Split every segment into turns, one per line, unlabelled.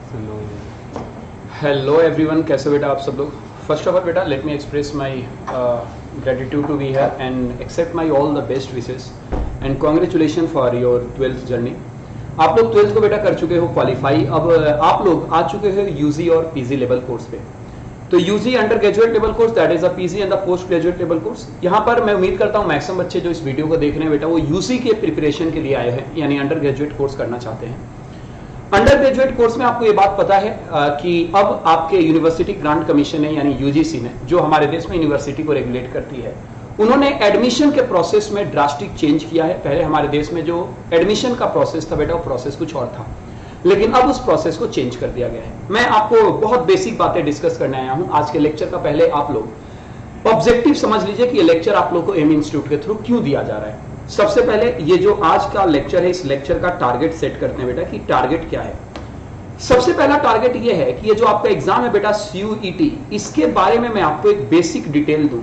Hello everyone, कैसे बेटा आप सब लोग। फर्स्ट ऑफ ऑल बेटा let me express my gratitude to be here and accept my all the best wishes and congratulation for your 12th जर्नी। आप लोग 12th को बेटा कर चुके हो क्वालिफाई। अब आप लोग आ चुके हो यूजी और पीजी लेवल कोर्स पे। तो UG undergraduate level course, that is a PG and the postgraduate level course. यहाँ पर मैं उम्मीद करता हूँ मैक्सिमम बच्चे जो इस वीडियो को देख रहे हैं बेटा वो यूजी के प्रिपरेशन के लिए आए हैं, यानी अंडर ग्रेजुएट कोर्स करना चाहते हैं। अंडर ग्रेजुएट कोर्स में आपको ये बात पता है कि अब आपके यूनिवर्सिटी ग्रांट कमीशन है यानी यूजीसी ने, जो हमारे देश में यूनिवर्सिटी को रेगुलेट करती है, उन्होंने एडमिशन के प्रोसेस में ड्रास्टिक चेंज किया है। पहले हमारे देश में जो एडमिशन का प्रोसेस था बेटा वो प्रोसेस कुछ और था, लेकिन अब उस प्रोसेस को चेंज कर दिया गया है। मैं आपको बहुत बेसिक बातें डिस्कस करने आया हूं आज के लेक्चर का। पहले आप लोग ऑब्जेक्टिव समझ लीजिए कि ये लेक्चर आप लोग को एम इंस्टीट्यूट के थ्रू क्यों दिया जा रहा है। सबसे पहले ये जो आज का लेक्चर है, इस लेक्चर का टारगेट सेट करते हैं बेटा कि टारगेट क्या है। सबसे पहला टारगेट ये है कि ये जो आपका एग्जाम है बेटा CUET, इसके बारे में मैं आपको एक बेसिक डिटेल दूं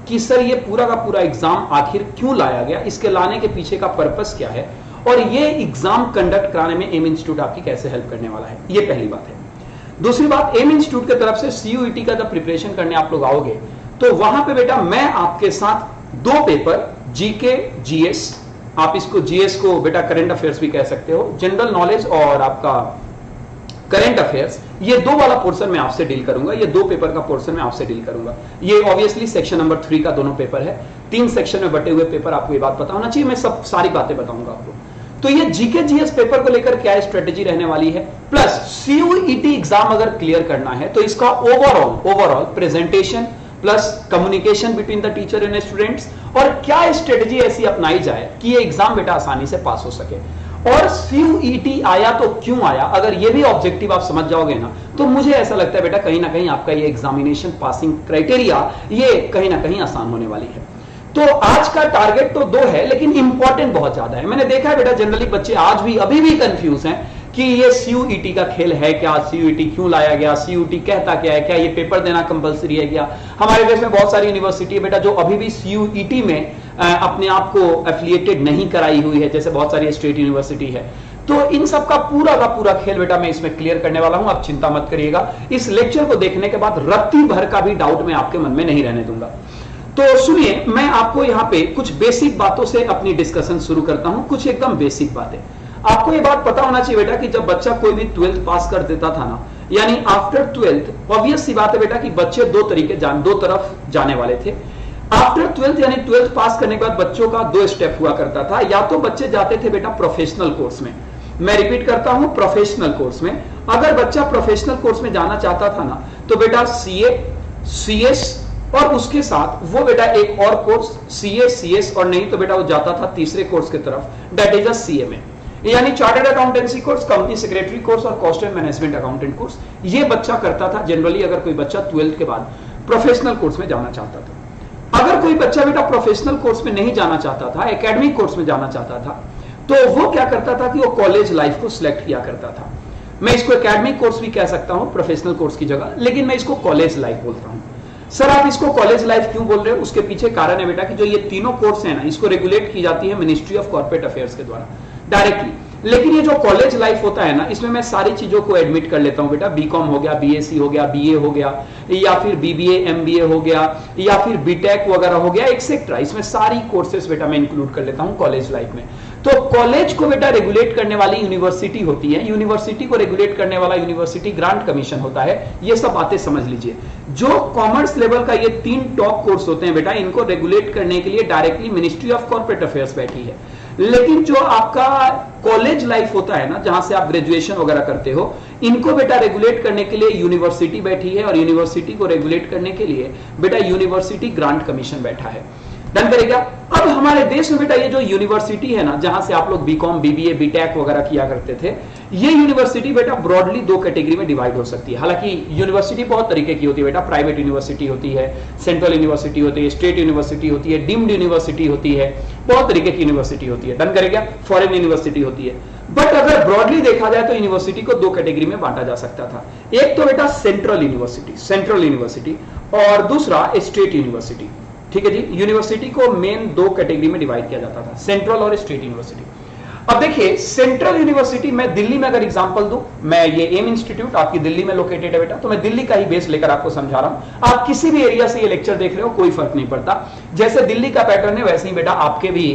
कि सर ये पूरा का पूरा एग्जाम आखिर क्यों लाया गया, इसके लाने के पीछे का पर्पस क्या है और ये एग्जाम कंडक्ट कराने में एम इंस्टीट्यूट आपकी कैसे हेल्प करने वाला है। ये पहली बात है। दूसरी बात, एम इंस्टीट्यूट की तरफ से CUET का जब प्रिपरेशन करने आप लोग आओगे तो वहां पे बेटा मैं आपके साथ दो पेपर जीके GS, आप इसको GS को बेटा करंट अफेयर्स भी कह सकते हो, जनरल नॉलेज और आपका करंट अफेयर्स, ये दो वाला पोर्शन मैं आपसे डील करूंगा। ये दो पेपर का पोर्शन मैं आपसे डील करूंगा। ये ऑब्वियसली सेक्शन नंबर 3 का दोनों पेपर है। 3 सेक्शन में बटे हुए पेपर, आपको ये बात पता होना चाहिए। मैं सब सारी बातें बताऊंगा आपको। तो ये जीके GS पेपर को लेकर क्या स्ट्रेटेजी रहने वाली है, प्लस CUET एग्जाम अगर क्लियर करना है तो इसका overall presentation plus communication between the teacher and students, और क्या स्ट्रेटेजी ऐसी अपनाई जाए कि ये एग्जाम बेटा आसानी से पास हो सके। और CUET आया तो क्यों आया, अगर ये भी ऑब्जेक्टिव आप समझ जाओगे ना तो मुझे ऐसा लगता है बेटा कहीं ना कहीं आपका ये एग्जामिनेशन पासिंग क्राइटेरिया ये कहीं ना कहीं आसान होने वाली है। तो आज का टारगेट तो 2 है, लेकिन इंपॉर्टेंट बहुत ज्यादा है। मैंने देखा है बेटा जनरली बच्चे आज भी अभी भी कंफ्यूज हैं कि ये CUET का खेल है क्या, CUET क्यों लाया गया, CUET कहता क्या है, क्या ये पेपर देना कंपलसरी है क्या। हमारे देश में बहुत सारी यूनिवर्सिटी है बेटा जो अभी भी CUET में अपने आप को एफिलिएटेड नहीं कराई हुई है, जैसे बहुत सारी स्टेट यूनिवर्सिटी है। तो इन सब का पूरा खेल बेटा मैं इसमें क्लियर करने वाला हूं, आप चिंता मत करिएगा। इस लेक्चर को देखने के बाद रत्ती भर का भी डाउट मैं आपके मन में नहीं रहने दूंगा। तो सुनिए, मैं आपको यहाँ पे कुछ बेसिक बातों से अपनी डिस्कशन शुरू करता हूं, कुछ एकदम बेसिक बातें। आपको ये बात पता होना चाहिए बेटा कि जब बच्चा कोई भी 12th पास कर देता था ना, यानी आफ्टर 12th, ऑब्वियस सी बात है बेटा कि बच्चे दो तरफ जाने वाले थे। आफ्टर 12th यानी 12th पास करने के बाद बच्चों का 2 स्टेप हुआ करता था। या तो बच्चे जाते थे बेटा प्रोफेशनल कोर्स में, मैं रिपीट करता हूं प्रोफेशनल कोर्स में। अगर बच्चा प्रोफेशनल कोर्स में जाना चाहता था ना तो बेटा CA CS और उसके साथ वो बेटा एक और कोर्स CA CS, और नहीं तो बेटा वो जाता था तीसरे कोर्स की तरफ, दैट इज अ CMA, यानी chartered accountancy course, company secretary course और cost and management accountant course. ये बच्चा करता था जनरली अगर कोई बच्चा 12th के बाद प्रोफेशनल कोर्स में जाना चाहता था। अगर कोई बच्चा बेटा प्रोफेशनल कोर्स में नहीं जाना चाहता था, एकेडमिक कोर्स में जाना चाहता था, तो वो क्या करता था कि वो कॉलेज लाइफ को सिलेक्ट किया करता था। मैं इसको एकेडमिक कोर्स भी कह सकता हूं प्रोफेशनल कोर्स की जगह, लेकिन मैं इसको कॉलेज लाइफ बोलता हूं। सर आप इसको कॉलेज लाइफ क्यों बोल रहे हो, उसके पीछे कारण है बेटा कि जो ये तीनों कोर्स है ना, इसको रेगुलेट की जाती है मिनिस्ट्री ऑफ कॉर्पोरेट अफेयर्स के द्वारा डायरेक्टली। लेकिन ये जो कॉलेज लाइफ होता है ना, इसमें मैं सारी चीजों को एडमिट कर लेता हूं बेटा। BCom हो गया, BSc हो गया, BA हो गया, या फिर BBA MBA हो गया, या फिर BTech वगैरह हो गया, एक्सेट्रा। इसमें सारी कोर्सेज बेटा मैं इंक्लूड कर लेता हूं कॉलेज लाइफ में। तो कॉलेज को बेटा रेगुलेट करने वाली यूनिवर्सिटी होती है, यूनिवर्सिटी को रेगुलेट करने वाला यूनिवर्सिटी ग्रांट कमीशन होता है। ये सब बातें समझ लीजिए। जो कॉमर्स लेवल का ये 3 टॉप कोर्स होते हैं बेटा, इनको रेगुलेट करने के लिए directly ministry of corporate affairs बैठी है। लेकिन जो आपका कॉलेज लाइफ होता है ना, जहां से आप ग्रेजुएशन वगैरह करते हो, इनको बेटा रेगुलेट करने के लिए यूनिवर्सिटी बैठी है, और यूनिवर्सिटी को रेगुलेट करने के लिए बेटा यूनिवर्सिटी ग्रांट कमीशन बैठा है। डन करेगा। अब हमारे देश में बेटा ये जो यूनिवर्सिटी है ना, जहां से आप लोग BCom BBA BTech वगैरह किया करते थे, ये यूनिवर्सिटी बेटा ब्रॉडली 2 कैटेगरी में डिवाइड हो सकती है। हालांकि यूनिवर्सिटी बहुत तरीके की होती है बेटा, प्राइवेट यूनिवर्सिटी होती है, सेंट्रल यूनिवर्सिटी होती है, स्टेट यूनिवर्सिटी होती है, डीम्ड यूनिवर्सिटी होती है, बहुत तरीके की यूनिवर्सिटी होती है। डन करेगा। फॉरेन यूनिवर्सिटी होती है। बट अगर ब्रॉडली देखा जाए तो यूनिवर्सिटी को 2 कैटेगरी में बांटा जा सकता था। एक तो बेटा सेंट्रल यूनिवर्सिटी और दूसरा स्टेट यूनिवर्सिटी। ठीक है जी, यूनिवर्सिटी को मेन 2 कैटेगरी में डिवाइड किया जाता था, सेंट्रल और स्टेट यूनिवर्सिटी। अब देखिए सेंट्रल यूनिवर्सिटी, मैं दिल्ली में अगर एग्जांपल दूं, मैं ये एम इंस्टीट्यूट आपकी दिल्ली में लोकेटेड है बेटा, तो मैं दिल्ली का ही बेस लेकर आपको समझा रहा हूं। आप किसी भी एरिया से ये लेक्चर देख रहे हो कोई फर्क नहीं पड़ता, जैसे दिल्ली का पैटर्न है वैसे ही बेटा आपके भी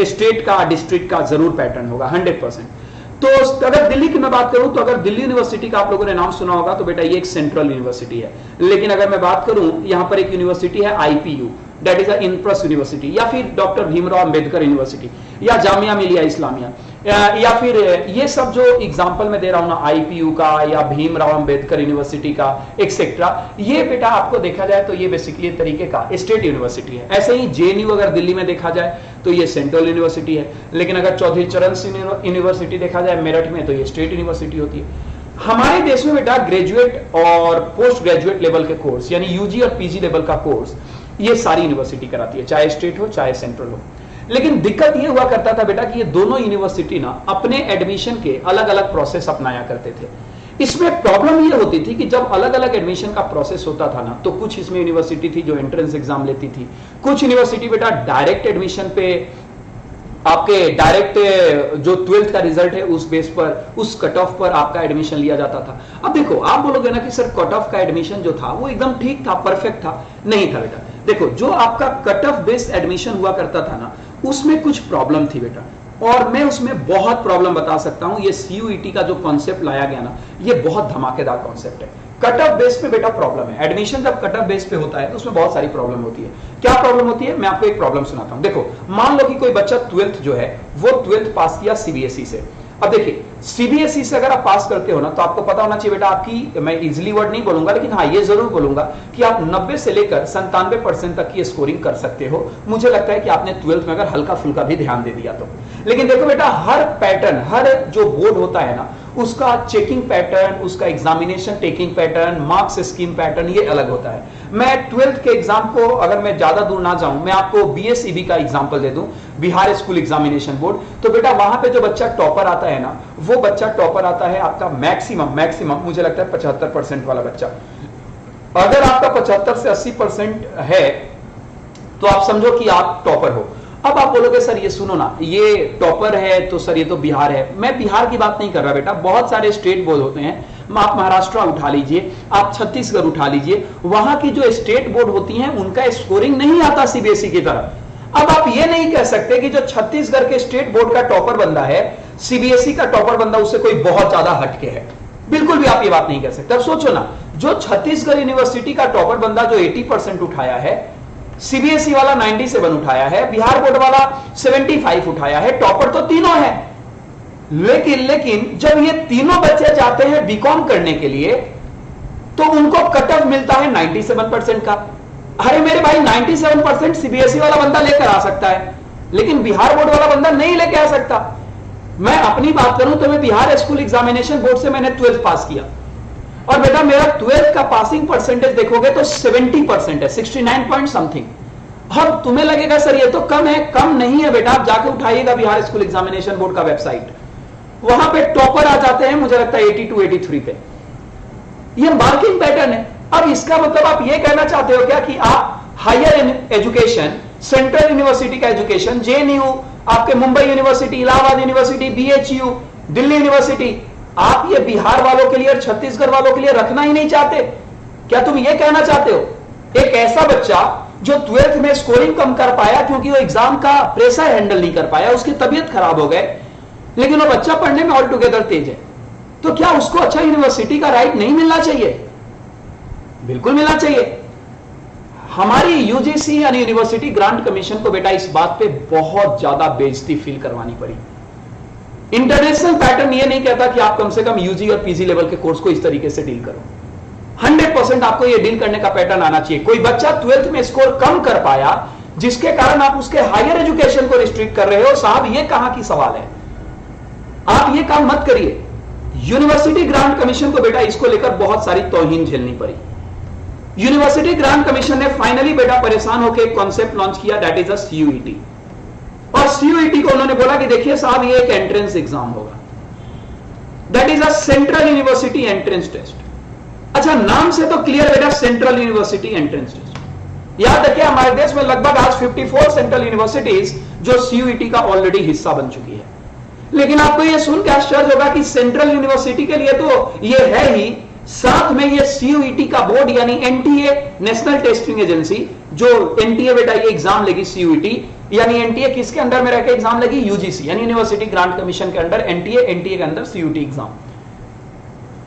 स्टेट का डिस्ट्रिक्ट का जरूर पैटर्न होगा 100%। तो अगर दिल्ली की मैं बात करूं तो अगर दिल्ली यूनिवर्सिटी का आप लोगों ने नाम सुना होगा तो बेटा ये एक सेंट्रल यूनिवर्सिटी है। लेकिन अगर मैं बात करूं यहां पर एक यूनिवर्सिटी है IPU, that is Impress university, या फिर डॉक्टर भीमराव अंबेडकर यूनिवर्सिटी, या जामिया मिलिया इस्लामिया, या फिर ये सब जो एग्जांपल मैं दे रहा हूं ना आईपीयू का या भीमराव अंबेडकर यूनिवर्सिटी का एक्सेट्रा, ये बेटा आपको देखा जाए तो ये बेसिकली तरीके का स्टेट यूनिवर्सिटी है। ऐसे ही जेएनयू अगर दिल्ली में देखा जाए तो ये सेंट्रल यूनिवर्सिटी है, लेकिन अगर चौधरी चरण सिंह यूनिवर्सिटी देखा जाए मेरठ में तो ये स्टेट यूनिवर्सिटी होती है। हमारे देश में बेटा ग्रेजुएट और पोस्ट ग्रेजुएट लेवल के कोर्स यानी यूजी और पीजी लेवल का कोर्स ये सारी यूनिवर्सिटी कराती है, चाहे स्टेट हो चाहे सेंट्रल हो। लेकिन दिक्कत ये हुआ करता था बेटा कि ये दोनों यूनिवर्सिटी ना अपने एडमिशन के अलग अलग प्रोसेस अपनाया करते थे। इसमें प्रॉब्लम ये होती थी कि जब अलग अलग एडमिशन का प्रोसेस होता था ना, तो कुछ इसमें यूनिवर्सिटी थी जो एंट्रेंस एग्जाम लेती थी, कुछ यूनिवर्सिटी बेटा डायरेक्ट एडमिशन पे आपके डायरेक्ट जो 12th का रिजल्ट है उस बेस पर, उस कट ऑफ पर आपका एडमिशन लिया जाता था। अब देखो आप बोलोगे ना कि सर कट ऑफ का एडमिशन जो था वो एकदम ठीक था, परफेक्ट था। नहीं था बेटा। देखो जो आपका कट ऑफ बेस्ड एडमिशन हुआ करता था ना, उसमें कुछ प्रॉब्लम थी बेटा, और मैं उसमें बहुत प्रॉब्लम बता सकता हूं। ये सीयूईटी का जो कॉन्सेप्ट लाया गया ना, ये बहुत धमाकेदार कॉन्सेप्ट है। कट ऑफ बेस पे बेटा प्रॉब्लम है। एडमिशन जब कट ऑफ बेस पे होता है तो उसमें बहुत सारी प्रॉब्लम होती है। क्या प्रॉब्लम होती है, मैं आपको एक प्रॉब्लम सुनाता हूं। देखो मान लो कि कोई बच्चा 12th जो है वो 12th पास किया सीबीएसई से। अब देखिए सीबीएसई से अगर आप पास करते हो ना, तो आपको पता होना चाहिए बेटा आपकी, मैं इजिली वर्ड नहीं बोलूंगा लेकिन हाँ ये जरूर बोलूंगा कि आप 90 से लेकर 97% तक की स्कोरिंग कर सकते हो। मुझे लगता है कि आपने 12th में अगर हल्का फुल्का भी ध्यान दे दिया तो। लेकिन देखो बेटा हर पैटर्न, हर जो बोर्ड होता है ना, उसका चेकिंग पैटर्न, उसका examination taking pattern, marks scheme pattern ये अलग होता है। मैं 12th के एग्जाम को अगर मैं ज्यादा दूर ना जाऊं, मैं आपको बीएसईबी का एग्जांपल दे दूं, बिहार स्कूल एग्जामिनेशन बोर्ड। तो बेटा वहां पे जो बच्चा टॉपर आता है ना, वो बच्चा टॉपर आता है आपका मैक्सिमम मुझे लगता है 75% वाला बच्चा। अगर आपका 75 से 80% है तो आप समझो कि आप टॉपर हो। अब आप बोलोगे सर ये सुनो ना, ये टॉपर है तो सर ये तो बिहार है। मैं बिहार की बात नहीं कर रहा बेटा, बहुत सारे स्टेट बोर्ड होते हैं। आप महाराष्ट्र उठा लीजिए, आप छत्तीसगढ़ उठा लीजिए, वहां की जो स्टेट बोर्ड होती हैं उनका स्कोरिंग नहीं आता सीबीएसई की तरह। अब आप ये नहीं कह सकते कि जो छत्तीसगढ़ के स्टेट बोर्ड का टॉपर बंदा है, सीबीएसई का टॉपर बंदा उससे कोई बहुत ज्यादा हटके है। बिल्कुल भी आप ये बात नहीं कह सकते। अब सोचो ना, जो छत्तीसगढ़ यूनिवर्सिटी का टॉपर बंदा जो 80% उठाया है, सीबीएसई वाला 97 उठाया है, बिहार बोर्ड वाला 75 उठाया है, टॉपर तो तीनों है। लेकिन जब ये तीनों बच्चे जाते हैं बीकॉम करने के लिए तो उनको कट ऑफ मिलता है 97% का। अरे मेरे भाई 97% सीबीएसई वाला बंदा लेकर आ सकता है, लेकिन बिहार बोर्ड वाला बंदा नहीं लेकर आ सकता। मैं अपनी बात करूं तो मैं बिहार स्कूल एग्जामिनेशन बोर्ड से मैंने 12th पास किया, और बेटा मेरा 12th का पासिंग परसेंटेज देखोगे तो 70% है, 69 पॉइंट समथिंग। अब तुम्हें लगेगा सर ये तो कम है, कम नहीं है बेटा। आप जाके उठाइएगा बिहार स्कूल एग्जामिनेशन बोर्ड का वेबसाइट, वहां पे टॉपर आ जाते हैं मुझे लगता है 82, 83 पे। ये मार्किंग पैटर्न है। अब इसका मतलब आप ये कहना चाहते हो क्या कि आप हायर एजुकेशन, सेंट्रल यूनिवर्सिटी का एजुकेशन, जेएनयू, आपके Mumbai university, Allahabad university, BHU, Delhi university, आप ये बिहार वालों के लिए और छत्तीसगढ़ वालों के लिए रखना ही नहीं चाहते? क्या तुम ये कहना चाहते हो एक ऐसा बच्चा जो 12th में स्कोरिंग कम कर पाया क्योंकि वो एग्जाम का प्रेशर हैंडल नहीं कर पाया, उसकी तबीयत खराब हो गए, लेकिन वो बच्चा पढ़ने में ऑल टुगेदर तेज है, तो क्या उसको अच्छा यूनिवर्सिटी का राइट नहीं मिलना चाहिए? बिल्कुल मिलना चाहिए। हमारी यूजीसी यानी यूनिवर्सिटी ग्रांट कमीशन को बेटा इस बात पे बहुत ज्यादा बेइज्जती फील करवानी पड़ी। इंटरनेशनल पैटर्न ये नहीं कहता कि आप कम से कम यूजी और पीजी लेवल के कोर्स को इस तरीके से डील करो। 100% आपको ये डील करने का पैटर्न आना चाहिए। कोई बच्चा 12th में स्कोर कम कर पाया जिसके कारण आप उसके हायर एजुकेशन को रिस्ट्रिक्ट कर रहे हो, साहब ये कहां की सवाल है? आप ये काम मत करिए। यूनिवर्सिटी ग्रांट कमीशन को बेटा इसको लेकर बहुत सारी तौहीन झेलनी पड़ी। यूनिवर्सिटी ग्रांट कमीशन ने फाइनली बेटा परेशान होकर एक कॉन्सेप्ट लॉन्च किया, दैट इज अ सीयूईटी। और सीयूईटी को उन्होंने बोला कि देखिए साहब ये एक एंट्रेंस एग्जाम होगा, that is a central university entrance test. अच्छा नाम से तो क्लियर बेटा, सेंट्रल यूनिवर्सिटी एंट्रेंस टेस्ट। याद रखिए हमारे देश में लगभग आज 54 सेंट्रल यूनिवर्सिटीज जो सीयूईटी का ऑलरेडी हिस्सा बन चुकी है। लेकिन आपको ये सुन के आश्चर्य होगा कि सेंट्रल यूनिवर्सिटी के लिए तो ये है ही, साथ में ये सीयूईटी का बोर्ड यानी एनटीए नेशनल टेस्टिंग एजेंसी, जो एनटीए बेटा ये एग्जाम लेगी सीयूईटी, यानी एनटीए किसके अंडर में रहकर एग्जाम लेगी? यूजीसी यानी यूनिवर्सिटी ग्रांट कमीशन के अंडर एनटीए, एनटीए के अंदर सीयूईटी एग्जाम।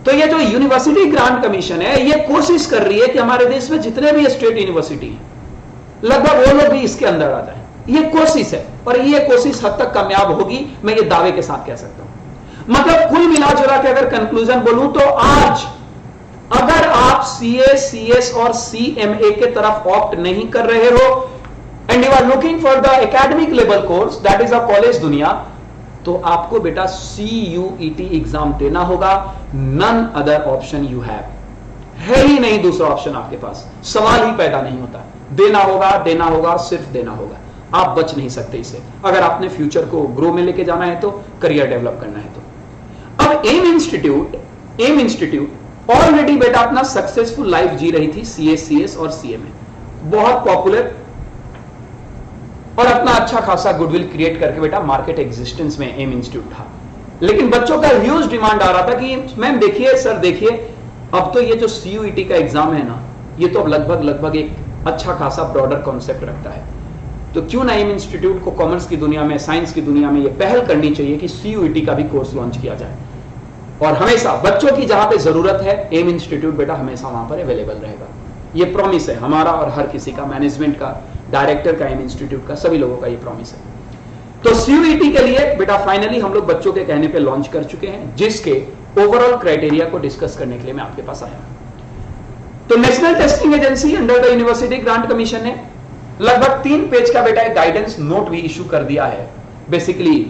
तो ये जो यूनिवर्सिटी ग्रांट कमीशन है ये कोशिश कर रही है कि हमारे देश में जितने भी स्टेट यूनिवर्सिटी हैं लगभग वो लोग भी इसके अंदर आ जाए। ये कोशिश है और ये कोशिश हद तक कामयाब होगी, मैं ये दावे के साथ कह सकता हूं। मतलब कुल मिलाजुला के अगर कंक्लूजन बोलूं तो आज अगर आप सीए, सीएस और सीएमए के तरफ ऑप्ट नहीं कर रहे हो and you are looking for the academic level course that is a college दुनिया, तो आपको बेटा सीयूईटी एग्जाम देना होगा। None other option you have, है ही नहीं दूसरा ऑप्शन आपके पास, सवाल ही पैदा नहीं होता। देना होगा, देना होगा, सिर्फ देना होगा, आप बच नहीं सकते इसे। अगर आपने फ्यूचर को ग्रो में लेके जाना है तो, करियर डेवलप करना है तो। अब एम इंस्टीट्यूट ऑलरेडी बेटा अपना सक्सेसफुल लाइफ जी रही थी सीए, सीएस और सीएमए, बहुत पॉपुलर और अपना अच्छा खासा गुडविल क्रिएट करके बेटा मार्केट एग्जिस्टेंस में एम इंस्टीट्यूट था। लेकिन बच्चों का ह्यूज डिमांड आ रहा था कि मैम देखिए, सर देखिए, अब तो ये जो सीयूईटी का एग्जाम है ना, ये तो अब लगभग एक अच्छा खासा ब्रॉडर कॉन्सेप्ट रखता है, तो क्यों ना एम इंस्टीट्यूट को कॉमर्स की दुनिया में, साइंस की दुनिया में ये पहल करनी चाहिए कि सीयूईटी का भी कोर्स लॉन्च किया जाए। और हमेशा बच्चों की जहां पे जरूरत है एम इंस्टीट्यूट बेटा हमेशा वहां पर अवेलेबल रहेगा। ये प्रॉमिस है हमारा और हर किसी का, मैनेजमेंट का, डायरेक्टर का, एम इंस्टीट्यूट का, सभी लोगों का ये प्रॉमिस है। तो सीयूईटी के लिए बेटा फाइनली हम लोग बच्चों के कहने पे लॉन्च कर चुके हैं, जिसके ओवरऑल क्राइटेरिया को डिस्कस करने के लिए मैं आपके पास आया। तो national testing agency under the university grant commission ने लगभग 3 पेज का बेटा एक गाइडेंस नोट भी इशू कर दिया है बेसिकली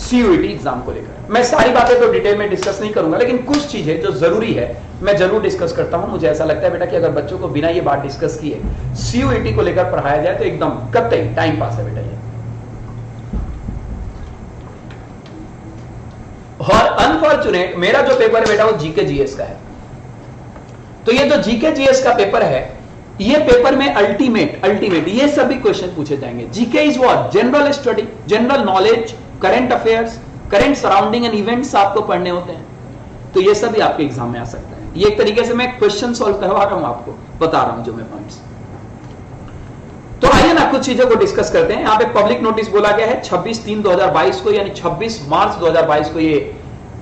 सीयूईटी एग्जाम को लेकर। मैं सारी बातें तो डिटेल में डिस्कस नहीं करूंगा, लेकिन कुछ चीजें जो जरूरी है मैं जरूर डिस्कस करता हूं। मुझे ऐसा लगता है बेटा कि अगर बच्चों को बिना ये बात डिस्कस किए सीयूईटी को लेकर पढ़ाया जाए तो एकदम कतई टाइम पास है बेटा ये। और अनफॉर्चुनेट मेरा जो पेपर है बेटा वो जीके जीएस का है। तो ये जो जीके जीएस का पेपर है, ये पेपर में अल्टीमेट ये सभी क्वेश्चन पूछे जाएंगे। GK is what? General study, general knowledge, current affairs, current surrounding and events आपको पढ़ने होते हैं। तो ये सभी आपके एग्जाम में आ सकता है। ये एक तरीके से मैं क्वेश्चन सॉल्व करवा रहा हूं, आपको बता रहा हूं जो मैं पॉइंट्स। तो आइए ना कुछ चीजों को डिस्कस करते हैं। यहां पे पब्लिक नोटिस बोला गया है 26/3/2022 को, यानी 26 मार्च 2022 को ये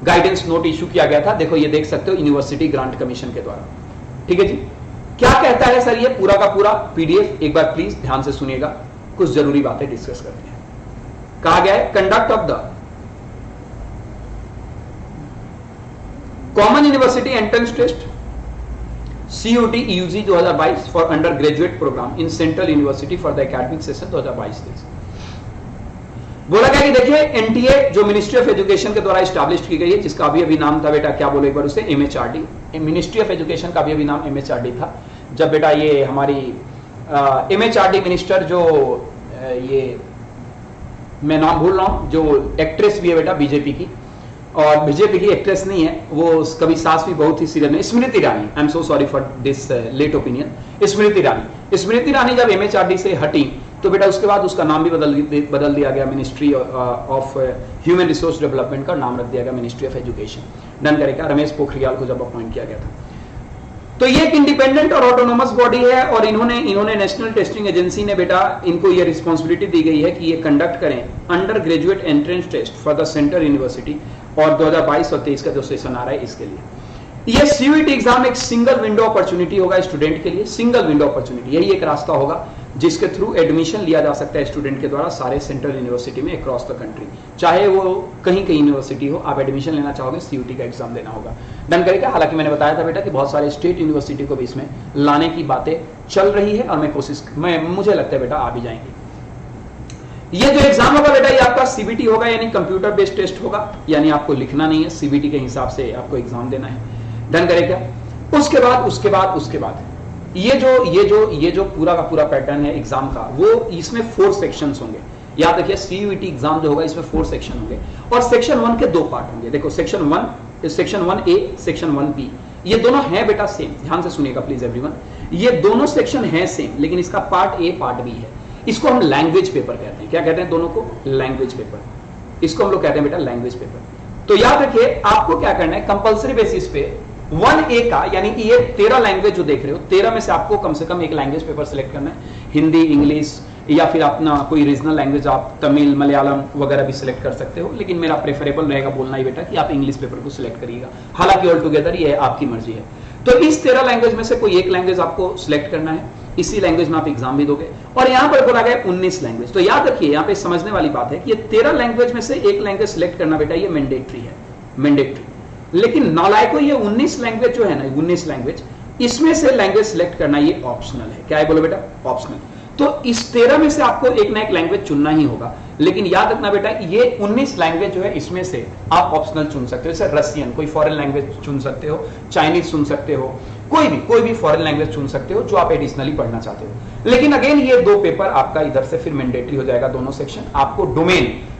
गाइडेंस नोट इशू किया गया था। देखो ये देख सकते हो, यूनिवर्सिटी ग्रांट कमीशन के द्वारा। ठीक है जी, क्या कहता है सर ये पूरा का पूरा पीडीएफ एक बार प्लीज ध्यान से सुनिएगा, कुछ जरूरी बातें डिस्कस करते हैं। कहा गया है conduct of the common university entrance test CUT EUG 2022 for undergraduate program in central university for the academic session 2022-23। बोला गया कि देखिए एनटीए जो मिनिस्ट्री ऑफ एजुकेशन के द्वारा स्टैब्लिश की गई है, जिसका अभी नाम था बेटा, क्या बोले एक बार उसे, MHRD। मिनिस्ट्री ऑफ एजुकेशन का अभी नाम MHRD था। जब बेटा ये हमारी MHRD मिनिस्टर जो ये मैं नाम भूल रहा हूं, जो एक्ट्रेस भी है बेटा बीजेपी की, और बीजेपी की एक्ट्रेस नहीं है वो, कभी सास भी बहुत ही सीरियल में, Smriti Irani. I am so sorry for this late opinion. Smriti Irani जब MHRD से हटी तो बेटा उसके बाद उसका नाम भी बदल दिया गया, ministry of human resource development का नाम रख दिया गया मिनिस्ट्री ऑफ एजुकेशन। डन करेगा रमेश पोखरियाल को जब अपॉइंट किया गया था। तो ये एक इंडिपेंडेंट और ऑटोनोमस बॉडी है, और इन्होंने नेशनल टेस्टिंग एजेंसी ने बेटा इनको ये रिस्पॉन्सिबिलिटी दी गई है कि ये कंडक्ट करें undergraduate entrance test for the central university, और 2022 और 23 का जो सेशन आ रहा है इसके लिए। ये सीयूईटी एग्जाम एक सिंगल विंडो अपॉर्चुनिटी होगा स्टूडेंट के लिए, सिंगल विंडो अपॉर्चुनिटी, यही एक रास्ता होगा जिसके थ्रू एडमिशन लिया जा सकता है स्टूडेंट के द्वारा सारे सेंट्रल यूनिवर्सिटी में अक्रॉस द कंट्री, चाहे वो कहीं यूनिवर्सिटी हो। आप एडमिशन लेना चाहोगे सीयूईटी का एग्जाम देना होगा। डन करेगा। हालांकि मैंने बताया था बेटा कि बहुत सारे स्टेट यूनिवर्सिटी को भी इसमें लाने की बातें चल रही है, और मुझे लगता है बेटा आ भी जाएंगे। ये जो एग्जाम होगा बेटा ये आपका सीबीटी होगा, यानी कंप्यूटर बेस्ड टेस्ट होगा, यानी आपको लिखना नहीं है, सीबीटी के हिसाब से आपको एग्जाम देना है। डन करेगा। उसके बाद ये जो पूरा का पूरा पैटर्न है एग्जाम का, वो इसमें 4 सेक्शंस होंगे। याद रखिए सीयूईटी एग्जाम जो होगा इसमें 4 सेक्शन होंगे, और सेक्शन 1 के 2 पार्ट होंगे। देखो सेक्शन 1A, सेक्शन 1B, ये दोनों हैं बेटा सेम। ध्यान से सुनिएगा प्लीज एवरीवन, ये दोनों सेक्शन हैं सेम, लेकिन इसका पार्ट A पार्ट B है। इसको हम लैंग्वेज पेपर कहते हैं। क्या कहते हैं दोनों को? Language paper. इसको हम लोग कहते हैं बेटा लैंग्वेज पेपर। तो याद रखिए आपको क्या करना है, कंपल्सरी बेसिस पे 1A का, यानी कि ये 13 लैंग्वेज जो देख रहे हो, 13 में से आपको कम से कम एक लैंग्वेज पेपर सिलेक्ट करना है। हिंदी, इंग्लिश या फिर अपना कोई रीजनल लैंग्वेज, आप तमिल, मलयालम वगैरह भी सिलेक्ट कर सकते हो, लेकिन मेरा प्रेफरेबल रहेगा बोलना ही बेटा कि आप इंग्लिश पेपर को सिलेक्ट करिएगा। हालांकि ऑल टुगेदर ये आपकी मर्जी है। तो इस 13 लैंग्वेज में से कोई एक लैंग्वेज आपको सिलेक्ट करना है, इसी लैंग्वेज में आप एग्जाम भी दोगे। और यहां पर बोला गया 19 लैंग्वेज। तो याद रखिए यहां पे समझने वाली बात है कि ये 13 लैंग्वेज में से एक लैंग्वेज सिलेक्ट करना बेटा ये मैंडेटरी है, मैंडेटरी। लेकिन नालायको ये 19 लैंग्वेज जो है ना, 19 लैंग्वेज, इसमें से लैंग्वेज सिलेक्ट करना ये ऑप्शनल है। क्या है बोलो बेटा? ऑप्शनल। तो इस 13 में से आपको एक ना एक लैंग्वेज चुनना ही होगा। लेकिन याद रखना बेटा ये 19 लैंग्वेज जो है इसमें से आप ऑप्शनल चुन सकते हो। जैसे रशियन, कोई फॉरेन लैंग्वेज चुन सकते हो, चाइनीज चुन सकते हो, कोई भी फॉरेन लैंग्वेज चुन सकते हो जो आप एडिशनली पढ़ना चाहते हो। लेकिन अगेन ये 2 पेपर आपका इधर से फिर मैंडेटरी हो जाएगा, दोनों सेक्शन। आपको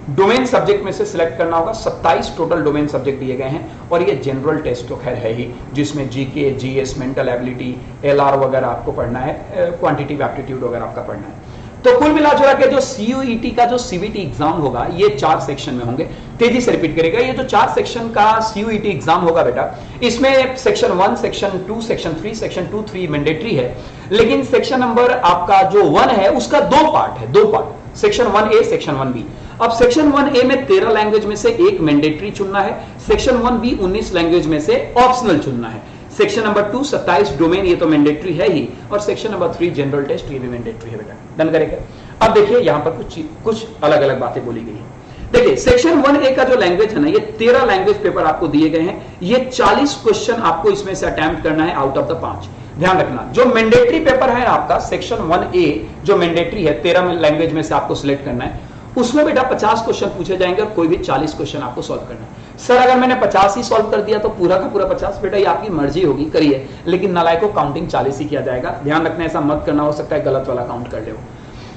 डोमेन सब्जेक्ट में से सिलेक्ट करना होगा। 27 टोटल डोमेन सब्जेक्ट दिए गए हैं और ये जनरल टेस्ट तो खैर है ही, जिसमें GK, GS, mental ability, LR वगैरह आपको पढ़ना है, क्वांटिटेटिव एप्टीट्यूड वगैरह आपका पढ़ना है। तो कुल मिलाजुला के जो सीयूईटी का जो सीबीटी एग्जाम होगा ये 4 सेक्शन में होंगे। तेजी से रिपीट करेगा, ये जो 4 सेक्शन का सीयूईटी एग्जाम होगा बेटा, इसमें section 1, section 2, section 3, section 2, 3 mandatory है। लेकिन सेक्शन नंबर आपका जो 1 है उसका 2 पार्ट है, 2 part, section 1A, section 1B। अब सेक्शन 1A में 13 लैंग्वेज में से एक मैंडेटरी चुनना है, सेक्शन 1B 19 लैंग्वेज में से ऑप्शनल चुनना है, सेक्शन नंबर 2 27 डोमेन ये तो मैंडेटरी है ही, और सेक्शन नंबर 3 जनरल टेस्ट ये भी मैंडेटरी है बेटा। डन करेगा? अब देखिए यहां पर कुछ अलग अलग बातें बोली गई है। देखिए सेक्शन 1A का जो लैंग्वेज है ना, ये 13 लैंग्वेज पेपर आपको दिए गए हैं। ये 40 क्वेश्चन आपको इसमें से अटेम्प्ट करना है आउट ऑफ द 5। ध्यान रखना, जो मैंडेटरी पेपर है आपका सेक्शन 1A जो मैंडेटरी है, 13 लैंग्वेज में से आपको सिलेक्ट करना है, उसमें बेटा 50 क्वेश्चन पूछे जाएंगे और कोई भी 40 क्वेश्चन आपको सॉल्व करना है। सर अगर मैंने 50 ही सॉल्व कर दिया तो पूरा का पूरा 50, बेटा ये आपकी मर्जी होगी, करिए, लेकिन नालायक को काउंटिंग 40 ही किया जाएगा। ध्यान रखना, ऐसा मत करना, हो सकता है गलत वाला काउंट कर ले।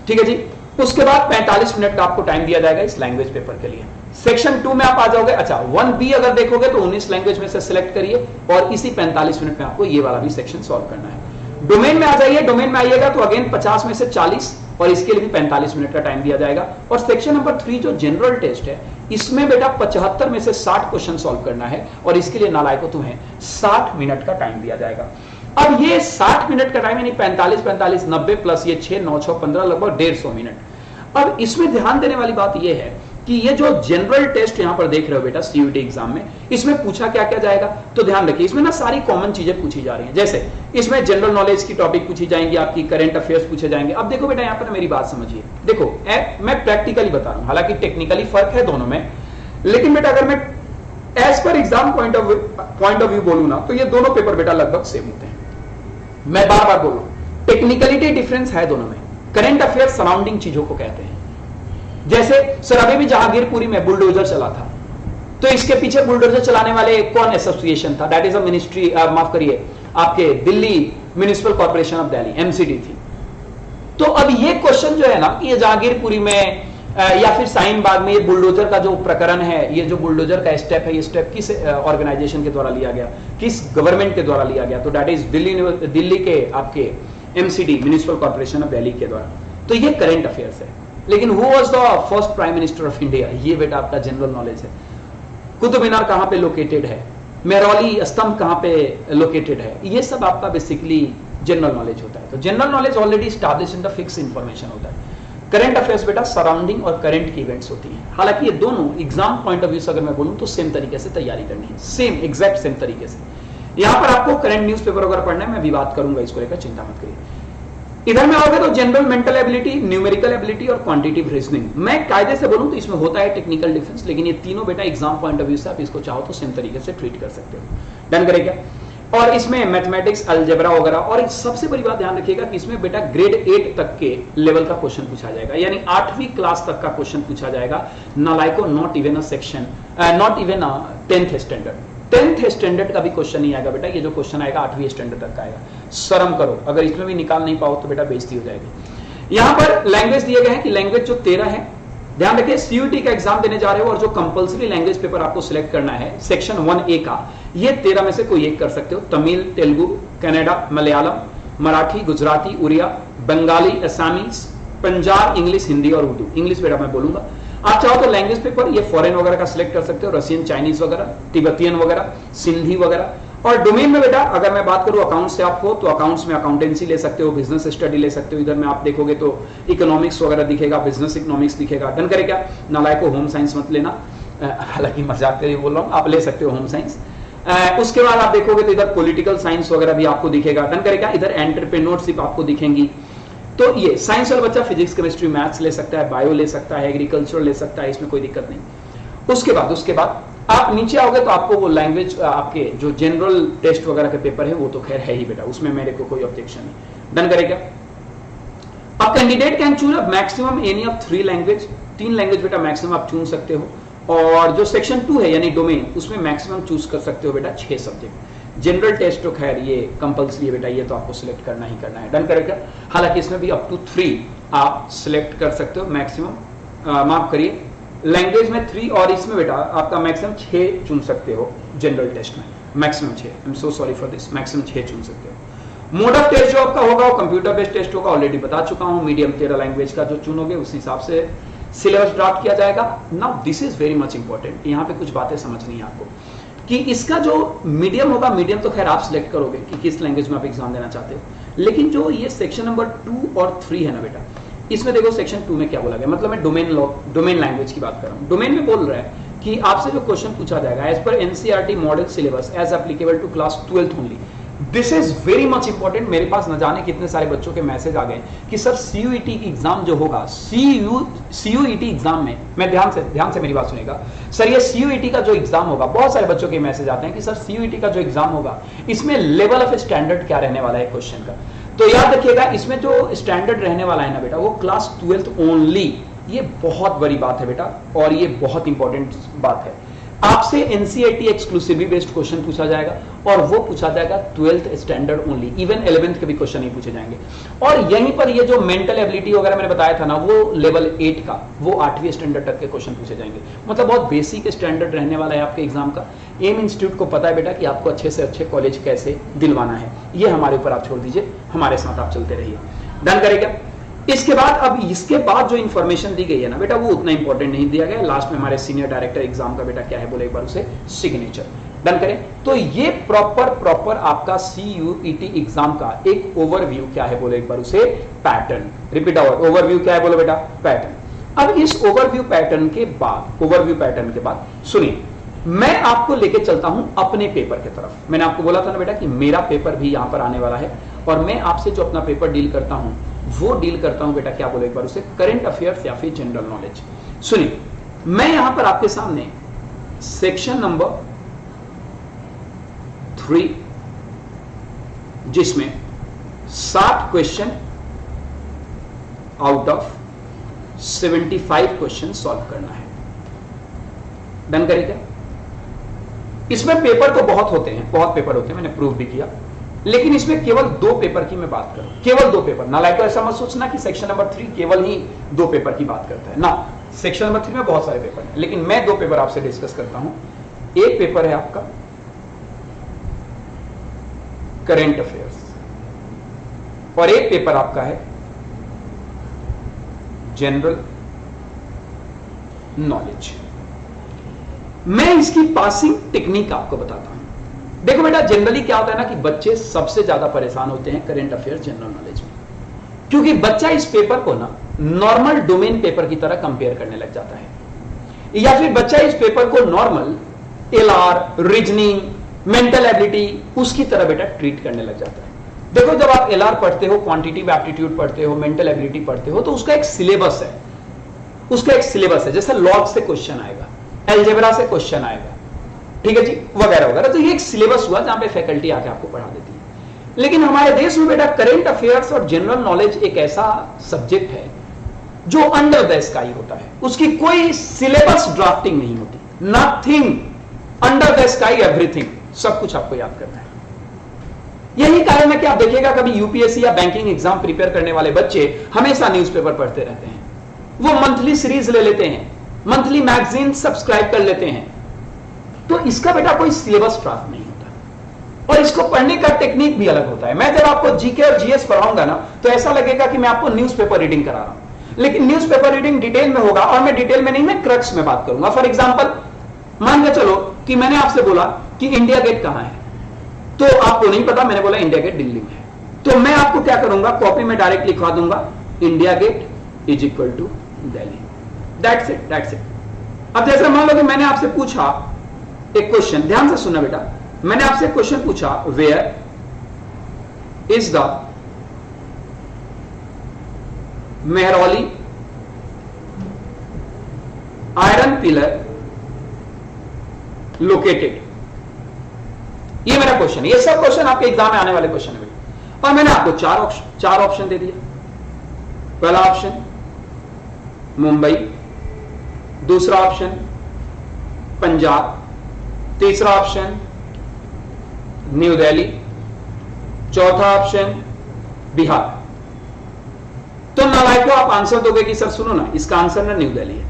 ठीक है जी। उसके बाद 45 मिनट का आपको टाइम दिया जाएगा इस लैंग्वेज पेपर के लिए। सेक्शन 2 में आप आ जाओगे। अच्छा 1B अगर देखोगे तो 19 लैंग्वेज में से सिलेक्ट करिए और इसी 45 मिनट में आपको ये वाला भी सेक्शन सॉल्व करना है। डोमेन में आ जाइए, डोमेन में आइएगा तो अगेन 50 में से 40 और इसके लिए भी 45 मिनट का टाइम दिया जाएगा। और सेक्शन नंबर 3 जो जनरल टेस्ट है, इसमें बेटा 75 में से 60 क्वेश्चन सॉल्व करना है और इसके लिए नालायको तुम्हें 60 मिनट का टाइम दिया जाएगा। अब ये 60 मिनट का टाइम यानी 45 90 प्लस ये 6 9 6 15 लगभग 150 मिनट। अब इसमें ध्यान देने वाली बात यह है कि ये जो जनरल टेस्ट यहां पर देख रहे हो बेटा सीयूईटी एग्जाम में, इसमें पूछा क्या क्या जाएगा, तो ध्यान रखिए इसमें ना सारी कॉमन चीजें पूछी जा रही हैं। जैसे इसमें जनरल नॉलेज की टॉपिक पूछी जाएंगी, आपकी करंट अफेयर्स पूछे जाएंगे। अब देखो बेटा यहां पर मेरी बात समझिए, देखो मैं प्रैक्टिकली बता रहा हूं, हालांकि टेक्निकली फर्क है दोनों में, लेकिन बेटा अगर मैं as per exam point of view बोलूं ना, तो ये दोनों पेपर बेटा लगभग सेम होते हैं। मैं बार बार बोल रहा हूं, टेक्निकलिटी डिफरेंस है दोनों में। करंट अफेयर सराउंडिंग चीजों को कहते हैं। जैसे सर अभी भी जहांगीरपुरी में बुलडोजर चला था, तो इसके पीछे बुलडोजर चलाने वाले कौन एसोसिएशन था, दैट इज अ मिनिस्ट्री, माफ करिए आपके Delhi municipal corporation of Delhi, MCD थी। तो अब ये क्वेश्चन जो है ना कि ये जहांगीरपुरी में या फिर शाहीन बाग में ये बुलडोजर का जो प्रकरण है, ये जो बुलडोजर का स्टेप है, ये स्टेप किस ऑर्गेनाइजेशन के द्वारा लिया गया, किस गवर्नमेंट के द्वारा लिया गया, तो दैट इज दिल्ली के आपके MCD municipal corporation of Delhi के द्वारा। तो ये करंट अफेयर्स है। लेकिन who was the first prime minister of India, ये बेटा आपका जनरल नॉलेज है। कुतुब मीनार कहां पे लोकेटेड है, मेहरौली स्तंभ कहां पे लोकेटेड है, ये सब आपका बेसिकली जनरल नॉलेज होता है। तो general knowledge already establish in the fix information होता है। करंट अफेयर्स बेटा सराउंडिंग और करंट की इवेंट्स होती हैं। हालांकि ये दोनों एग्जाम पॉइंट ऑफ व्यू से अगर मैं बोलूं तो सेम तरीके से तैयारी करनी है, सेम एग्जैक्ट सेम तरीके से। यहां पर आपको करंट न्यूज पेपर अगर पढ़ना है, मैं विवाद करूंगा इसको लेकर, चिंता मत करिए। इधर में आओगे तो general mental ability, numerical ability और क्वांटिटेटिव रीजनिंग। मैं कायदे से बोलूं तो इसमें होता है टेक्निकल डिफरेंस, लेकिन ये तीनों बेटा एग्जाम पॉइंट ऑफ व्यू से आप इसको चाहो तो सेम तरीके से ट्रीट कर सकते हो। डन करेगा? और इसमें मैथमेटिक्स, अलजेब्रा वगैरह, और सबसे बड़ी बात ध्यान रखिएगा कि इसमें बेटा ग्रेड 8 तक के लेवल का क्वेश्चन पूछा जाएगा, यानी 8वीं क्लास तक का क्वेश्चन पूछा जाएगा। नालायको not even a section, not even a 10th standard, 10th standard का भी क्वेश्चन नहीं आएगा बेटा। ये जो क्वेश्चन आएगा 8वीं स्टैंडर्ड तक का आएगा। शर्म करो, अगर इसमें भी निकाल नहीं पाओ तो बेटा बेइज्जती हो जाएगी। यहां पर लैंग्वेज दिए गए हैं कि लैंग्वेज जो 13 है, ध्यान रखिए सीयूईटी का एग्जाम देने जा रहे हो और जो कंपलसरी लैंग्वेज पेपर आपको सिलेक्ट करना है सेक्शन 1A का, ये 13 में से कोई एक कर सकते हो। तमिल, तेलुगु, कन्नड़ा, मलयालम, मराठी, गुजराती, उड़िया, बंगाली, असमीज, पंजाब, इंग्लिश, हिंदी और उर्दू। इंग्लिश बेटा मैं बोलूंगा। आप चाहो तो लैंग्वेज पेपर ये फॉरेन वगैरह का सिलेक्ट कर सकते हो, रशियन, चाइनीज वगैरह, तिब्बतियन वगैरह, सिंधी वगैरह। और डोमेन में बेटा अगर मैं बात करूं अकाउंट्स से आपको, तो अकाउंट्स में अकाउंटेंसी ले सकते हो, बिजनेस स्टडी ले सकते हो। इधर में आप देखोगे तो इकोनॉमिक्स वगैरह दिखेगा, बिजनेस इकोनॉमिक्स दिखेगा। डन करे क्या? नालायक को होम साइंस मत लेना, हालांकि मजाक करके बोल रहा हूं, आप ले सकते हो होम साइंस। उसके बाद आप देखोगे तो इधर पॉलिटिकल साइंस वगैरह भी आपको दिखेगा। डन करे क्या? इधर एंटरप्रेन्योरशिप आपको दिखेंगी। तो ये साइंस वाला बच्चा फिजिक्स, केमिस्ट्री, मैथ्स ले सकता है, बायो ले सकता है, एग्रीकल्चर ले सकता है, इसमें कोई दिक्कत नहीं। उसके बाद आप नीचे आओगे तो आपको वो लैंग्वेज, आपके जो जनरल टेस्ट वगैरह के पेपर है वो तो खैर है ही बेटा, उसमें मेरे को कोई ऑब्जेक्शन नहीं। डन करेगा? अब candidate can choose a maximum any of 3 language, 3 language बेटा मैक्सिमम आप चुन सकते हो। और जो सेक्शन 2 है यानी डोमेन, उसमें मैक्सिमम चूज कर सकते हो बेटा 6 सब्जेक्ट। जनरल टेस्ट तो खैर ये कंपल्सरी है बेटा, ये तो आपको सिलेक्ट करना ही करना है। डन करेगा? हालांकि इसमें भी अप टू 3 आप सिलेक्ट कर सकते हो मैक्सिमम, माफ करिए लैंग्वेज में 3, और इसमें बेटा आपका मैक्सिमम 6 चुन सकते हो जनरल टेस्ट में, maximum 6। I am so sorry for this, maximum 6 चुन सकते हो। मोड ऑफ टेस्ट जो आपका होगा वो कंप्यूटर बेस्ड टेस्ट होगा, ऑलरेडी बता चुका हूं। मीडियम 13 लैंग्वेज का जो चुनोगे उस हिसाब से सिलेबस ड्राफ्ट किया जाएगा। Now this is very much important, यहाँ पे कुछ बातें समझनी है आपको कि इसका जो मीडियम होगा, मीडियम तो खैर आप सिलेक्ट करोगे कि किस लैंग्वेज में आप एग्जाम देना चाहते हो, लेकिन जो ये सेक्शन नंबर 2 और 3 है ना बेटा, इसमें देखो सेक्शन 2 में क्या बोला गया, मतलब मैं डोमेन लैंग्वेज की बात कर रहा हूं। डोमेन में बोल रहा है कि आपसे जो क्वेश्चन पूछा जाएगा as per NCERT model syllabus as applicable to class 12th ओनली। This is very much important. मेरे पास न जाने कितने सारे बच्चों के मैसेज आ गए कि सर सीयूईटी की एग्जाम जो होगा, सीयूईटी एग्जाम में, मैं ध्यान से मेरी बात सुनिएगा सर, ये सीयूईटी का जो एग्जाम होगा, बहुत सारे बच्चों के मैसेज आते हैं कि सर सीयूईटी का जो एग्जाम होगा इसमें लेवल ऑफ स्टैंडर्ड क्या रहने वाला है क्वेश्चन का। तो याद रखिएगा इसमें जो स्टैंडर्ड रहने वाला है ना बेटा, वो क्लास 12th ओनली। ये बहुत बड़ी बात है बेटा, और ये बहुत इंपॉर्टेंट बात है। आपसे एनसीईआरटी एक्सक्लूसिवली बेस्ड क्वेश्चन पूछा जाएगा, और वो पूछा जाएगा 12th standard only, even 11th के भी क्वेश्चन नहीं पूछे जाएंगे। और यहीं पर ये जो मेंटल एबिलिटी वगैरह मैंने बताया था ना, वो लेवल 8 का, वो 8वीं स्टैंडर्ड तक के क्वेश्चन पूछे जाएंगे। मतलब बहुत बेसिक स्टैंडर्ड रहने वाला है आपके एग्जाम का। एम इंस्टीट्यूट को पता है बेटा कि आपको अच्छे से अच्छे कॉलेज कैसे दिलवाना है, ये हमारे ऊपर आप छोड़ दीजिए, हमारे साथ आप चलते रहिए। डन करेगा? इसके बाद, अब इसके बाद जो इंफॉर्मेशन दी गई है ना बेटा, वो उतना इंपॉर्टेंट नहीं दिया गया। लास्ट में हमारे सीनियर डायरेक्टर एग्जाम का बेटा क्या है बोले एक बार उसे, सिग्नेचर। डन करें? तो ये प्रॉपर आपका सीयूईटी एग्जाम का एक ओवरव्यू क्या है बोले एक बार उसे, पैटर्न। रिपीट आवर, ओवरव्यू क्या है बोले बेटा, पैटर्न। अब इस ओवरव्यू पैटर्न के बाद सुनिए, मैं आपको लेके चलता हूं अपने पेपर की तरफ। मैंने आपको बोला था ना बेटा कि मेरा पेपर भी यहां पर आने वाला है, और मैं आपसे जो अपना पेपर डील करता हूं वो डील करता हूं बेटा क्या बोले एक बार उसे, करंट अफेयर्स या फिर जनरल नॉलेज। सुनिए, मैं यहां पर आपके सामने सेक्शन नंबर 3, जिसमें 60 question out of 75 question solve करना है। डन करेगा? इसमें पेपर तो बहुत होते हैं, बहुत पेपर होते हैं, मैंने प्रूव भी किया, लेकिन इसमें केवल 2 पेपर की मैं बात करूं, केवल 2 पेपर। ना लाइक ऐसा मत सोचना कि सेक्शन नंबर 3 केवल ही 2 पेपर की बात करता है ना, सेक्शन नंबर 3 में बहुत सारे पेपर हैं, लेकिन मैं 2 पेपर आपसे डिस्कस करता हूं। एक पेपर है आपका करंट अफेयर्स, और एक पेपर आपका है जनरल नॉलेज। मैं इसकी पासिंग टेक्निक आपको बताता हूं। देखो बेटा, जनरली क्या होता है ना कि बच्चे सबसे ज्यादा परेशान होते हैं करंट अफेयर्स जनरल नॉलेज में, क्योंकि बच्चा इस पेपर को ना नॉर्मल डोमेन पेपर की तरह कंपेयर करने लग जाता है, या फिर बच्चा इस पेपर को normal LR, reasoning, mental ability उसकी तरह बेटा ट्रीट करने लग जाता है। देखो, जब आप एलआर पढ़ते हो, क्वांटिटेटिव एप्टीट्यूड पढ़ते हो, मेंटल एबिलिटी पढ़ते हो, तो उसका एक सिलेबस है, जैसे लॉग से क्वेश्चन आएगा, अलजेब्रा से क्वेश्चन आएगा, ठीक है जी, वगैरह वगैरह। तो ये एक सिलेबस हुआ जहां पे फैकल्टी आके आपको पढ़ा देती है। लेकिन हमारे देश में बेटा करंट अफेयर्स और जनरल नॉलेज एक ऐसा सब्जेक्ट है जो अंडर द स्काई होता है, उसकी कोई सिलेबस ड्राफ्टिंग नहीं होती, nothing, under the sky everything, सब कुछ आपको याद करना है। यही कारण है कि आप देखिएगा कभी यूपीएससी या बैंकिंग एग्जाम प्रिपेयर करने वाले बच्चे हमेशा न्यूज़पेपर पढ़ते रहते हैं, वो मंथली सीरीज ले लेते हैं, मंथली मैगजीन सब्सक्राइब कर लेते हैं। तो इसका बेटा कोई सिलेबस ड्राफ्ट नहीं होता, और इसको पढ़ने का टेक्निक भी अलग होता है। मैं जब आपको जीके और जीएस पढ़ाऊंगा ना, तो ऐसा लगेगा कि मैं आपको न्यूज़पेपर रीडिंग करा रहा हूं, लेकिन न्यूज़पेपर रीडिंग डिटेल में होगा, और मैं डिटेल में नहीं, मैं क्रक्स में बात करूंगा। फॉर एग्जांपल मान के चलो कि मैंने आपसे बोला कि इंडिया गेट कहां है, तो आपको नहीं पता, मैंने बोला इंडिया गेट दिल्ली में है, तो मैं आपको क्या करूंगा, कॉपी में डायरेक्ट लिखवा दूंगा India Gate is equal to Delhi. That's it, that's it. अब जैसे मान लो कि मैंने आपसे पूछा एक क्वेश्चन, ध्यान से सुनना बेटा, मैंने आपसे क्वेश्चन पूछा where is the Mehrauli iron pillar located. ये मेरा क्वेश्चन है, ये सब क्वेश्चन आपके एग्जाम में आने वाले क्वेश्चन है बेटा। और मैंने आपको चार ऑप्शन दे दिए। पहला ऑप्शन मुंबई, दूसरा ऑप्शन पंजाब, तीसरा ऑप्शन न्यू दिल्ली, चौथा ऑप्शन बिहार। तो नालायको आप आंसर दोगे कि सर सुनो ना, इसका आंसर ना न्यू दिल्ली है,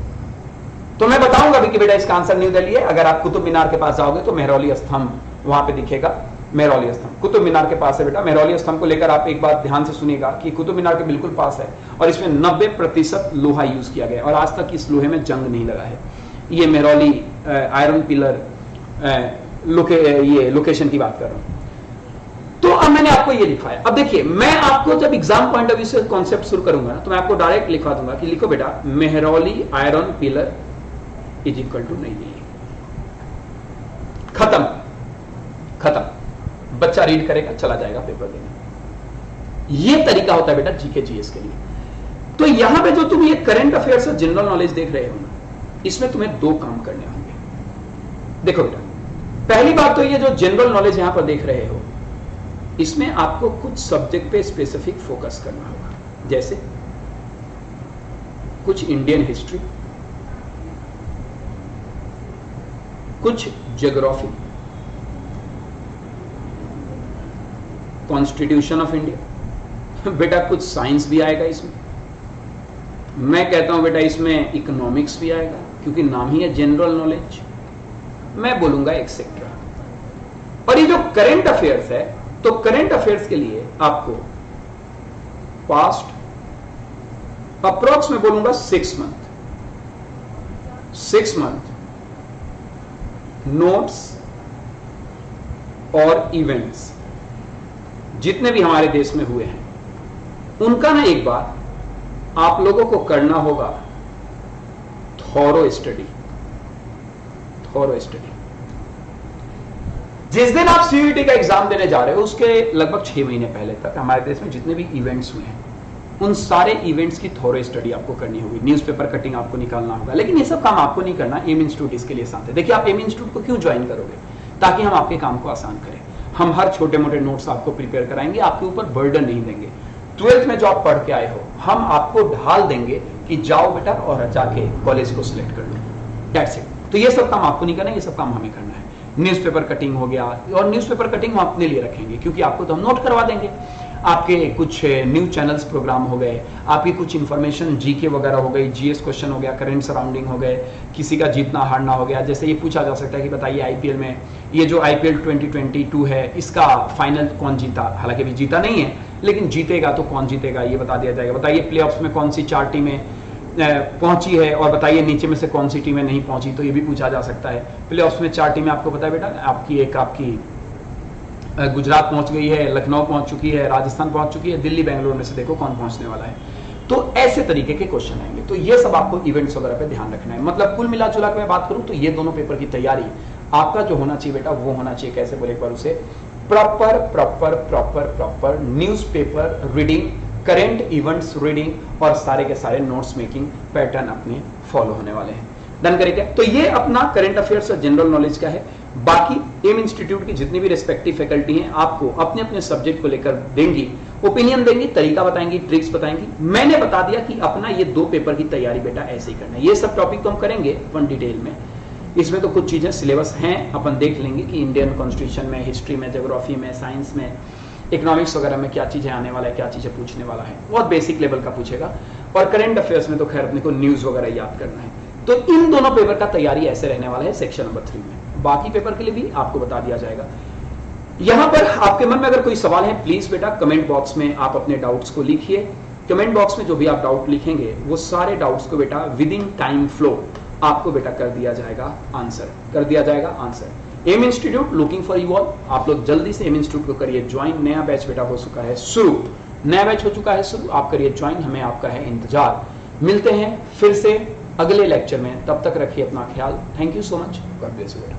तो मैं बताऊंगा भी कि बेटा इसका आंसर न्यू दिल्ली है। अगर आप कुतुब मीनार के पास जाओगे तो मेहरौली स्तंभ वहां पे दिखेगा, मेहरौली स्तंभ कुतुब मीनार के पास है बेटा। मेहरौली स्तंभ को लेकर आप एक बात ध्यान से सुनिएगा कि कुतुब मीनार के बिल्कुल पास है, और इसमें 90% लोहा यूज किया गया, और आज तक इस लोहे में जंग नहीं लगा है। ये मेहरौली आयरन पिलर ये लोकेशन की बात कर रहा हूं। तो अब मैंने आपको ये लिखवाया। अब देखिए, मैं आपको जब एग्जाम पॉइंट ऑफ व्यू से कॉन्सेप्ट शुरू करूंगा ना, तो मैं आपको डायरेक्ट लिखवा दूंगा कि लिखो बेटा Mehrauli iron pillar is equal to New Delhi. खत्म खत्म। बच्चा रीड करेगा, चला जाएगा पेपर देने। ये तरीका होता है बेटा जीके जीएस के लिए। तो यहां पे जो तुम ये करंट अफेयर्स और जनरल नॉलेज देख रहे हो ना, इसमें तुम्हें दो काम करने होंगे। देखो बेटा, पहली बात तो ये जो जनरल नॉलेज यहां पर देख रहे हो, इसमें आपको कुछ सब्जेक्ट पे स्पेसिफिक फोकस करना होगा। जैसे कुछ इंडियन हिस्ट्री, कुछ ज्योग्राफी, कॉन्स्टिट्यूशन ऑफ इंडिया, बेटा कुछ साइंस भी आएगा इसमें। मैं कहता हूं बेटा इसमें इकोनॉमिक्स भी आएगा, क्योंकि नाम ही है जनरल नॉलेज। मैं बोलूंगा एक्सेट्रा। और ये जो करंट अफेयर्स है, तो करंट अफेयर्स के लिए आपको पास्ट अप्रोक्स में बोलूंगा 6 मंथ नोट्स और इवेंट्स जितने भी हमारे देश में हुए हैं, उनका ना एक बार आप लोगों को करना होगा थॉरो स्टडी। जिस दिन आप सीयूईटी का एग्जाम देने जा रहे हो, उसके लगभग 6 महीने पहले तक हमारे देश में जितने भी इवेंट्स हुए हैं, उन सारे इवेंट्स की थोरो स्टडी आपको करनी होगी। न्यूज़पेपर कटिंग आपको निकालना होगा। लेकिन ये सब काम आपको नहीं करना, एम इंस्टीट्यूट इसके लिए साथ है। देखिए, आप एम इंस्टीट्यूट को क्यों ज्वाइन करोगे? ताकि हम आपके काम को आसान करें। हम हर छोटे मोटे नोट्स आपको प्रिपेयर कराएंगे, आपके ऊपर बर्डन नहीं देंगे। 12th में जो आप पढ़ के आए हो, हम आपको ढाल देंगे कि जाओ बेटा और जाके कॉलेज को सिलेक्ट कर लो। That's it. तो ये सब काम आपको नहीं करना, ये सब काम हमें करना है। न्यूज़पेपर कटिंग हो गया, और न्यूज़पेपर कटिंग हम अपने लिए रखेंगे, क्योंकि आपको तो हम नोट करवा देंगे। आपके कुछ न्यूज चैनल्स प्रोग्राम हो गए, आपकी कुछ इंफॉर्मेशन जीके वगैरह हो गई, जीएस क्वेश्चन हो गया, करंट सराउंडिंग हो गए, किसी का जीतना हारना हो गया। जैसे ये पूछा जा सकता है कि बताइए आईपीएल में, ये जो आईपीएल 2022 है, इसका फाइनल कौन जीता? हालांकि अभी जीता नहीं है, लेकिन जीतेगा तो कौन जीतेगा ये बता दिया जाएगा। बताइए प्लेऑफ्स में कौन सी 4 टीमें पहुंची है, और बताइए नीचे में से कौन सी टीमें नहीं पहुंची, तो ये भी पूछा जा सकता है। प्लेऑफ्स में 4 टीमें आपको पता है बेटा, आपकी गुजरात पहुंच गई है, लखनऊ पहुंच चुकी है, राजस्थान पहुंच चुकी है, दिल्ली बेंगलोर में से देखो कौन पहुंचने वाला है। तो ऐसे तरीके के क्वेश्चन आएंगे। तो ये सब आपको इवेंट्स वगैरह पे ध्यान रखना है। मतलब कुल मिला जुला के मैं बात करूं तो ये दोनों पेपर की तैयारी आपका जो होना चाहिए बेटा, वो होना चाहिए कैसे बोले, एक बार उसे proper newspaper reading, current events reading, और सारे के सारे नोट्स मेकिंग पैटर्न अपने फॉलो होने वाले हैं। डन करेंगे। तो ये अपना करंट अफेयर्स और जनरल नॉलेज का है। बाकी एम इंस्टीट्यूट की जितनी भी रिस्पेक्टिव फैकल्टी हैं, आपको अपने अपने सब्जेक्ट को लेकर देंगी, ओपिनियन देंगी, तरीका बताएंगी, ट्रिक्स बताएंगी। मैंने बता दिया कि अपना ये 2 पेपर की तैयारी बेटा ऐसे ही करना है। ये सब टॉपिक तो हम करेंगे वन डिटेल में। इसमें तो कुछ चीजें सिलेबस हैं, अपन देख लेंगे कि इंडियन कॉन्स्टिट्यूशन में, हिस्ट्री में, ज्योग्राफी में, साइंस में, इकोनॉमिक्स वगैरह में क्या चीजें आने वाला है, क्या चीजें पूछने वाला है। बहुत बेसिक लेवल का पूछेगा। और करंट अफेयर्स में तो खैर अपने को न्यूज वगैरह याद करना है। तो इन दोनों पेपर का तैयारी ऐसे रहने वाला है सेक्शन नंबर 3 में। बाकी पेपर के लिए भी आपको बता दिया जाएगा। यहां पर आपके मन में अगर कोई सवाल है, प्लीज बेटा कमेंट बॉक्स में आप अपने डाउट्स को लिखिए, कमेंट बॉक्स में जो भी आप डाउट लिखेंगे वो सारे डाउट्स को बेटा विद इन टाइम फ्लो आपको बेटा कर दिया जाएगा answer. M institute looking for you all, आप लोग जल्दी से एम इंस्टीट्यूट को करिए ज्वाइन, नया बैच बेटा हो चुका है शुरू, आप करिए ज्वाइन, हमें आपका है इंतजार। मिलते हैं फिर से अगले लेक्चर में, तब तक रखिए अपना ख्याल। Thank you so much, God bless you बेटा।